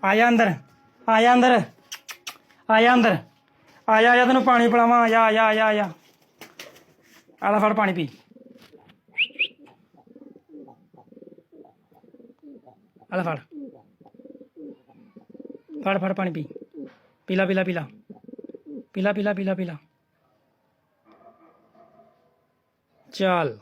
ਆ ਜਾ ਅੰਦਰ ਆ ਜਾ ਅੰਦਰ ਆ ਜਾ ਅੰਦਰ ਆ ਜਾ ਤੈਨੂੰ ਪਾਣੀ ਪਿਲਾਵਾਂ ਆ ਜਾ ਆ ਜਾ ਆ ਜਾ ਆ ਜਾ ਆ ਲੈ ਫੜ ਪਾਣੀ ਪੀ ਆ ਲੈ ਫੜ ਫੜ ਫੜ ਪਾਣੀ ਪੀ ਪੀਲਾ ਪੀਲਾ ਪੀਲਾ ਪੀਲਾ ਪੀਲਾ ਪੀਲਾ ਪੀਲਾ ਚੱਲ